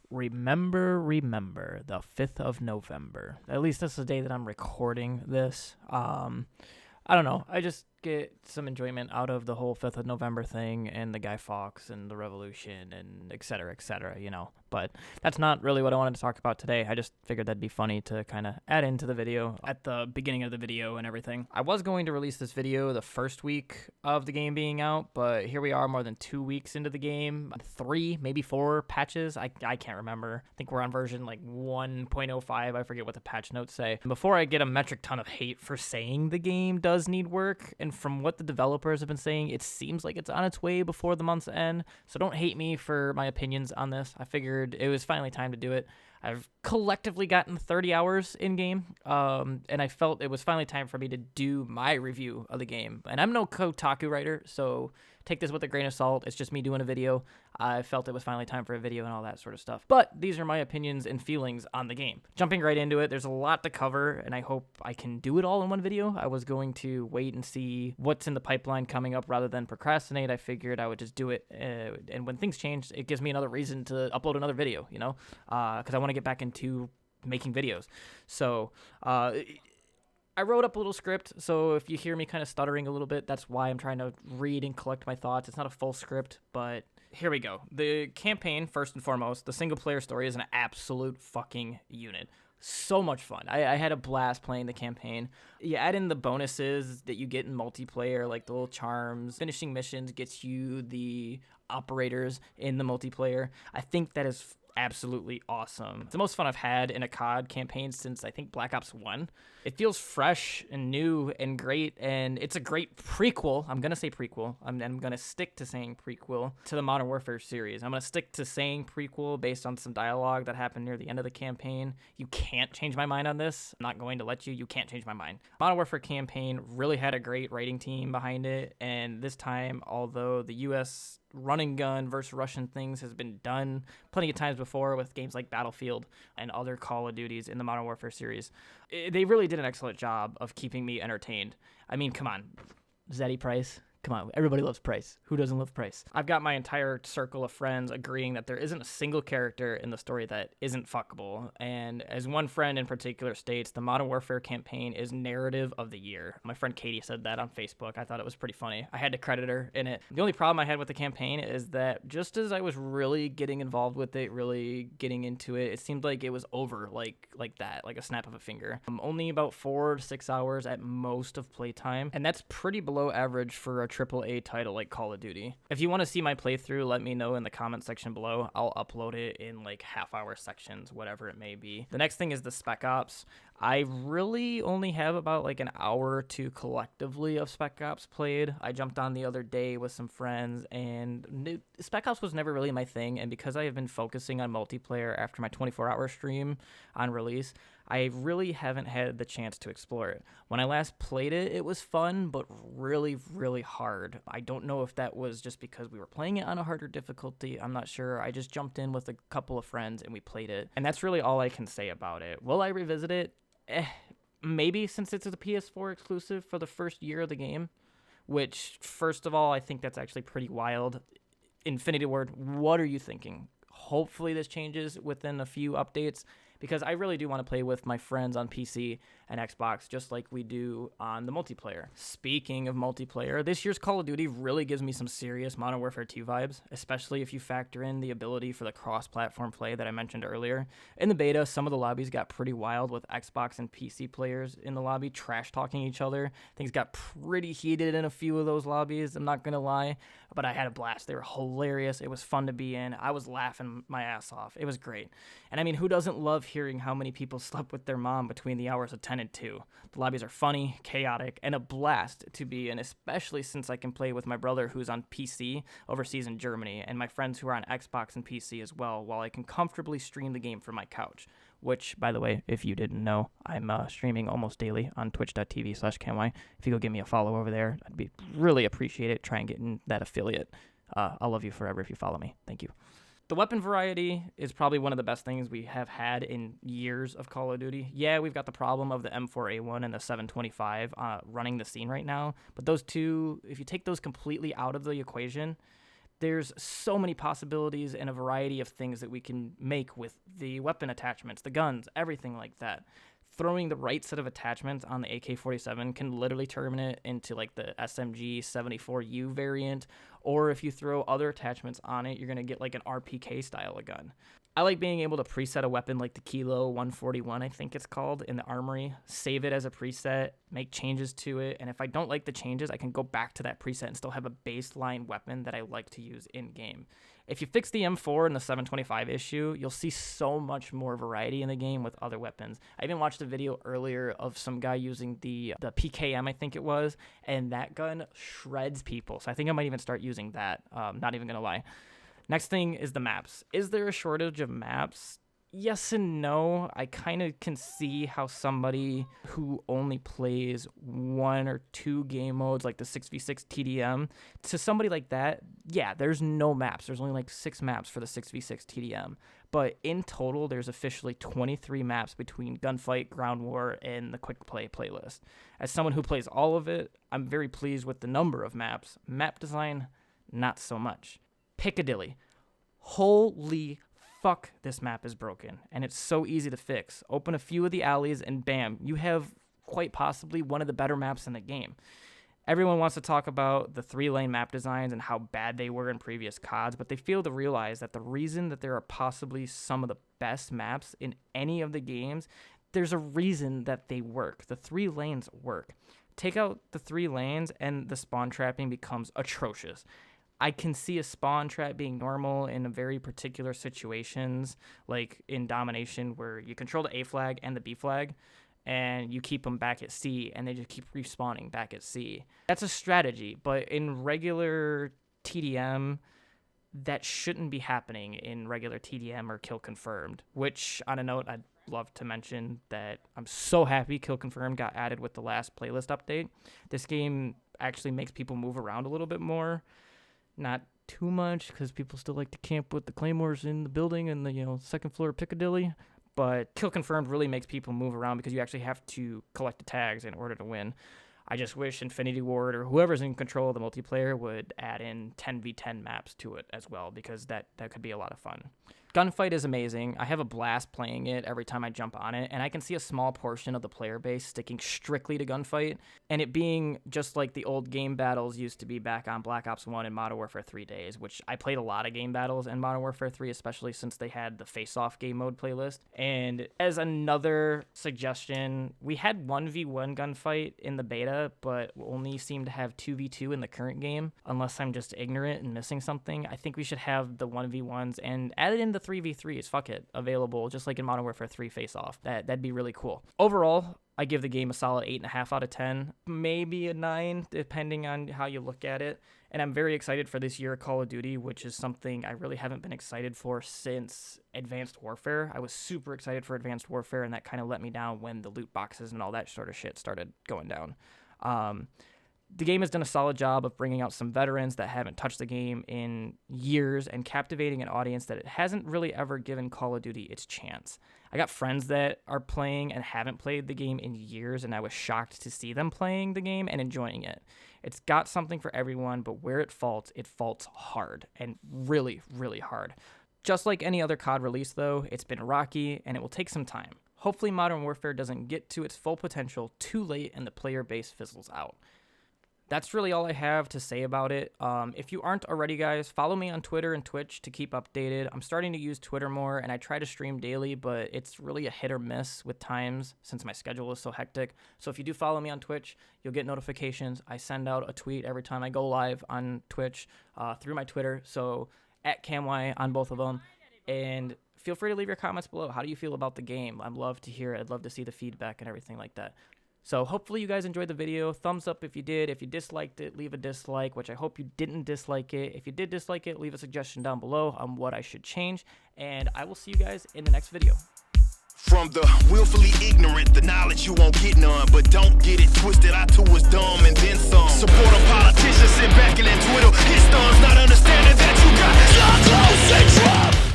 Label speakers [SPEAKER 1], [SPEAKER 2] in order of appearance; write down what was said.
[SPEAKER 1] remember the 5th of November. At least that's the day that I'm recording this. I don't know. I just get some enjoyment out of the whole 5th of November thing and the Guy Fawkes and the revolution and et cetera, you know. But that's not really what I wanted to talk about today. I just figured that'd be funny to kind of add into the video at the beginning of the video and everything. I was going to release this video the first week of the game being out, but here we are more than 2 weeks into the game. 3, maybe 4 patches. I can't remember. I think we're on version like 1.05. I forget what the patch notes say. Before I get a metric ton of hate for saying the game does need work, and from what the developers have been saying, it seems like it's on its way before the month's end. So don't hate me for my opinions on this. I figured it was finally time to do it. I've collectively gotten 30 hours in game, and I felt it was finally time for me to do my review of the game. And I'm no Kotaku writer, so take this with a grain of salt. It's just me doing a video. I felt it was finally time for a video and all that sort of stuff. But these are my opinions and feelings on the game. Jumping right into it, there's a lot to cover, and I hope I can do it all in one video. I was going to wait and see what's in the pipeline coming up rather than procrastinate. I figured I would just do it, and when things change, it gives me another reason to upload another video, you know, because I want to get back into making videos. So I wrote up a little script, so if you hear me kind of stuttering a little bit, that's why I'm trying to read and collect my thoughts. It's not a full script, but here we go. The campaign, first and foremost, the single-player story is an absolute fucking unit. So much fun. I had a blast playing the campaign. You add in the bonuses that you get in multiplayer, like the little charms. Finishing missions gets you the operators in the multiplayer. I think that is absolutely awesome. It's the most fun I've had in a COD campaign since, I think, Black Ops 1. It feels fresh and new and great, and it's a great prequel. I'm going to say prequel. I'm going to stick to saying prequel to the Modern Warfare series. I'm going to stick to saying prequel based on some dialogue that happened near the end of the campaign. You can't change my mind on this. I'm not going to let you. You can't change my mind. Modern Warfare campaign really had a great writing team behind it, and this time, although the U.S. run and gun versus Russian things has been done plenty of times before with games like Battlefield and other Call of Duties in the Modern Warfare series, they really did an excellent job of keeping me entertained. I mean, come on, Zeddy Price. Come on, everybody loves Price. Who doesn't love Price? I've got my entire circle of friends agreeing that there isn't a single character in the story that isn't fuckable. And as one friend in particular states, the Modern Warfare campaign is narrative of the year. My friend Katie said that on Facebook. I thought it was pretty funny. I had to credit her in it. The only problem I had with the campaign is that just as I was really getting involved with it, really getting into it, it seemed like it was over like that, like a snap of a finger. Only about 4 to 6 hours at most of playtime, and that's pretty below average for a AAA title like Call of Duty. If you want to see my playthrough, let me know in the comment section below. I'll upload it in like half-hour sections, whatever it may be. The next thing is the Spec Ops. I really only have about like an hour or two collectively of Spec Ops played. I jumped on the other day with some friends, and Spec Ops was never really my thing, and because I have been focusing on multiplayer after my 24-hour stream on release, I really haven't had the chance to explore it. When I last played it, it was fun, but really, really hard. I don't know if that was just because we were playing it on a harder difficulty. I'm not sure. I just jumped in with a couple of friends and we played it. And that's really all I can say about it. Will I revisit it? Maybe, since it's a PS4 exclusive for the first year of the game. Which, first of all, I think that's actually pretty wild. Infinity Ward, what are you thinking? Hopefully this changes within a few updates, because I really do want to play with my friends on PC and Xbox just like we do on the multiplayer. Speaking of multiplayer, this year's Call of Duty really gives me some serious Modern Warfare 2 vibes, especially if you factor in the ability for the cross-platform play that I mentioned earlier. In the beta, some of the lobbies got pretty wild with Xbox and PC players in the lobby trash-talking each other. Things got pretty heated in a few of those lobbies, I'm not going to lie, but I had a blast. They were hilarious. It was fun to be in. I was laughing my ass off. It was great. And I mean, who doesn't love hearing how many people slept with their mom between the hours of 10 and 2? The lobbies are funny, chaotic, and a blast to be in, especially since I can play with my brother who's on PC overseas in Germany, and my friends who are on Xbox and PC as well, while I can comfortably stream the game from my couch. Which, by the way, if you didn't know, I'm streaming almost daily on twitch.tv/camwhyy. If you go give me a follow over there, I'd be really appreciate it. Try and get in that affiliate. I'll love you forever if you follow me. Thank you. The weapon variety is probably one of the best things we have had in years of Call of Duty. Yeah, we've got the problem of the M4A1 and the 725 running the scene right now, but those two, if you take those completely out of the equation, There's so many possibilities and a variety of things that we can make with the weapon attachments, the guns, everything like that. Throwing the right set of attachments on the AK-47 can literally turn it into like the SMG 74U variant, or if you throw other attachments on it, you're going to get like an RPK style of gun. I like being able to preset a weapon like the Kilo 141, I think it's called, in the armory, save it as a preset, make changes to it, and if I don't like the changes, I can go back to that preset and still have a baseline weapon that I like to use in-game. If you fix the M4 in the 725 issue, you'll see so much more variety in the game with other weapons. I even watched a video earlier of some guy using the PKM, I think it was, and that gun shreds people, so I think I might even start using that, not even gonna lie. Next thing is the maps. Is there a shortage of maps? Yes and no. I kind of can see how somebody who only plays 1 or 2 game modes, like the 6v6 TDM, to somebody like that, yeah, there's no maps. There's only like 6 maps for the 6v6 TDM. But in total, there's officially 23 maps between Gunfight, Ground War, and the Quick Play playlist. As someone who plays all of it, I'm very pleased with the number of maps. Map design, not so much. Piccadilly. Holy fuck, this map is broken, and it's so easy to fix. Open a few of the alleys, and bam, you have quite possibly one of the better maps in the game. Everyone wants to talk about the 3-lane map designs and how bad they were in previous CODs, but they fail to realize that the reason that there are possibly some of the best maps in any of the games, there's a reason that they work. The 3 lanes work. Take out the 3 lanes, and the spawn trapping becomes atrocious. I can see a spawn trap being normal in very particular situations, like in Domination, where you control the A flag and the B flag, and you keep them back at C, and they just keep respawning back at C. That's a strategy, but in regular TDM, that shouldn't be happening in regular TDM or Kill Confirmed, which, on a note, I'd love to mention that I'm so happy Kill Confirmed got added with the last playlist update. This game actually makes people move around a little bit more. Not too much, because people still like to camp with the Claymores in the building and the 2nd floor of Piccadilly. But Kill Confirmed really makes people move around because you actually have to collect the tags in order to win. I just wish Infinity Ward or whoever's in control of the multiplayer would add in 10v10 maps to it as well, because that could be a lot of fun. Gunfight is amazing. I have a blast playing it every time I jump on it, and I can see a small portion of the player base sticking strictly to Gunfight, and it being just like the old game battles used to be back on Black Ops 1 and Modern Warfare 3 days, which I played a lot of game battles in Modern Warfare 3, especially since they had the face-off game mode playlist. And as another suggestion, we had 1v1 Gunfight in the beta, but only seem to have 2v2 in the current game, unless I'm just ignorant and missing something. I think we should have the 1v1s and add it in the 3v3s, fuck it, available, just like in Modern Warfare 3 face-off. That'd be really cool. Overall, I give the game a solid 8.5 out of 10, maybe a 9, depending on how you look at it. And I'm very excited for this year of Call of Duty, which is something I really haven't been excited for since Advanced Warfare. I was super excited for Advanced Warfare, and that kind of let me down when the loot boxes and all that sort of shit started going down. The game has done a solid job of bringing out some veterans that haven't touched the game in years and captivating an audience that it hasn't really ever given Call of Duty its chance. I got friends that are playing and haven't played the game in years, and I was shocked to see them playing the game and enjoying it. It's got something for everyone, but where it faults hard, and really, really hard. Just like any other COD release, though, it's been rocky, and it will take some time. Hopefully Modern Warfare doesn't get to its full potential too late and the player base fizzles out. That's really all I have to say about it. If you aren't already, guys, follow me on Twitter and Twitch to keep updated. I'm starting to use Twitter more, and I try to stream daily, but it's really a hit or miss with times since my schedule is so hectic. So if you do follow me on Twitch, you'll get notifications. I send out a tweet every time I go live on Twitch through my Twitter, so at camwhyy on both of them. And feel free to leave your comments below. How do you feel about the game? I'd love to hear it. I'd love to see the feedback and everything like that. So hopefully you guys enjoyed the video. Thumbs up if you did. If you disliked it, leave a dislike, which I hope you didn't dislike it. If you did dislike it, leave a suggestion down below on what I should change. And I will see you guys in the next video.
[SPEAKER 2] From the willfully ignorant, the knowledge you won't get none. But don't get it twisted, I too was dumb and then some. Support a politician, sit back and let Twitter his thumbs, not understanding that you got so close and drop.